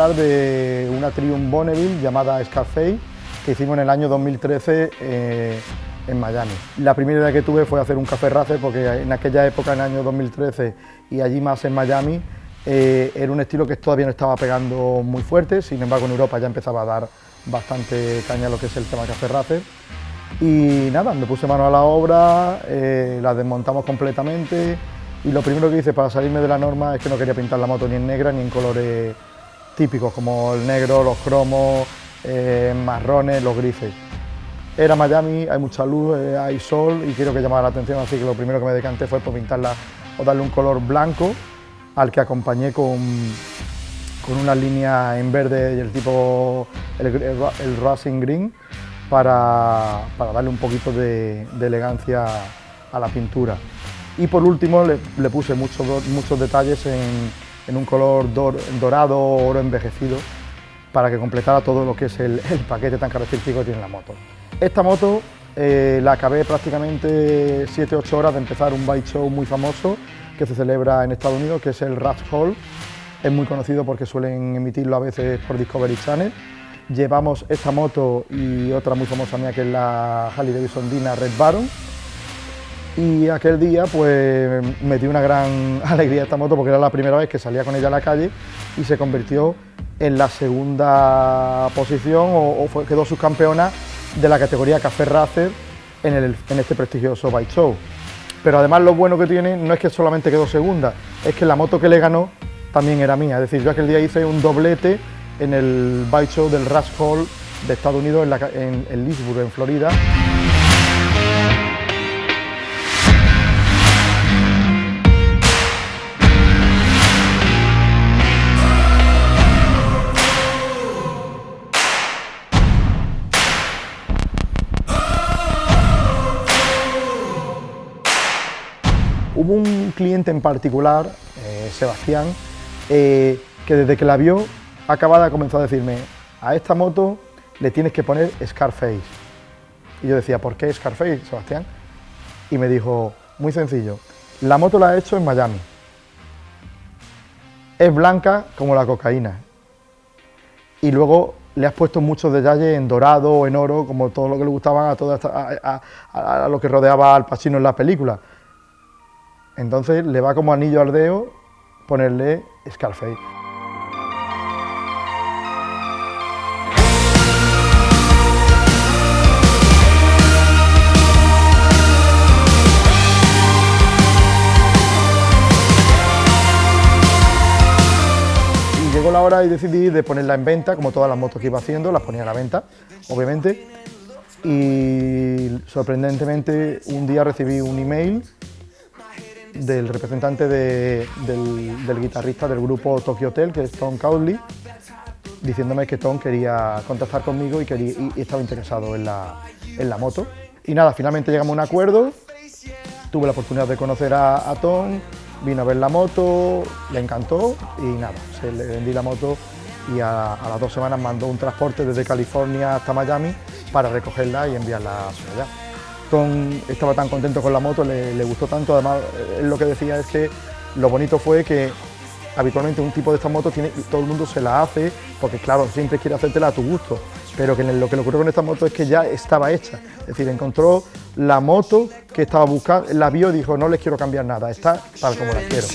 hablar de una Triumph Bonneville llamada Scarface que hicimos en el año 2013 en Miami. La primera idea que tuve fue hacer un café racer porque en aquella época, en el año 2013 y allí más en Miami, era un estilo que todavía no estaba pegando muy fuerte, sin embargo en Europa ya empezaba a dar bastante caña a lo que es el tema café racer. Y nada, me puse mano a la obra, la desmontamos completamente y lo primero que hice para salirme de la norma es que no quería pintar la moto ni en negra ni en colores típicos como el negro, los cromos, marrones, los grises. Era Miami, hay mucha luz, hay sol y quiero que llamara la atención, así que lo primero que me decanté fue por pintarla o darle un color blanco al que acompañé con una línea en verde y el tipo, el Racing Green, para darle un poquito de elegancia a la pintura. Y por último le puse muchos detalles en un color dorado o oro envejecido para que completara todo lo que es el paquete tan característico que tiene la moto. Esta moto la acabé prácticamente 7-8 horas de empezar un bike show muy famoso que se celebra en Estados Unidos, que es el Rush Hall. Es muy conocido porque suelen emitirlo a veces por Discovery Channel. Llevamos esta moto y otra muy famosa mía, que es la Harley Davidson Dyna Red Baron. Y aquel día pues me dio una gran alegría esta moto porque era la primera vez que salía con ella a la calle y se convirtió en la segunda posición quedó subcampeona de la categoría Café Racer en este prestigioso bike show. Pero además lo bueno que tiene no es que solamente quedó segunda, es que la moto que le ganó también era mía. Es decir, yo aquel día hice un doblete en el bike show del Rush Hall de Estados Unidos en Leesburg, en Florida. Hubo un cliente en particular, Sebastián, que desde que la vio acabada comenzó a decirme: a esta moto le tienes que poner Scarface. Y yo decía: ¿por qué Scarface, Sebastián? Y me dijo: muy sencillo, la moto la he hecho en Miami, es blanca como la cocaína y luego le has puesto muchos detalles en dorado o en oro, como todo lo que le gustaba a lo que rodeaba al Pacino en la película. Entonces le va como anillo al dedo ponerle Scarface. Y llegó la hora y decidí de ponerla en venta, como todas las motos que iba haciendo, las ponía a la venta, obviamente. Y sorprendentemente un día recibí un email del representante del guitarrista del grupo Tokyo Hotel, que es Tom Cowley, diciéndome que Tom quería contactar conmigo y estaba interesado en la moto. Y nada, finalmente llegamos a un acuerdo, tuve la oportunidad de conocer a Tom, vino a ver la moto, le encantó y nada, le vendí la moto y a las 2 semanas mandó un transporte desde California hasta Miami para recogerla y enviarla hacia allá. Tom estaba tan contento con la moto, le gustó tanto, además él lo que decía es que lo bonito fue que habitualmente un tipo de esta moto todo el mundo se la hace, porque claro, siempre quiere hacértela a tu gusto, pero que lo que le ocurrió con esta moto es que ya estaba hecha, es decir, encontró la moto que estaba buscando, la vio y dijo: no les quiero cambiar nada, está tal como la quiero.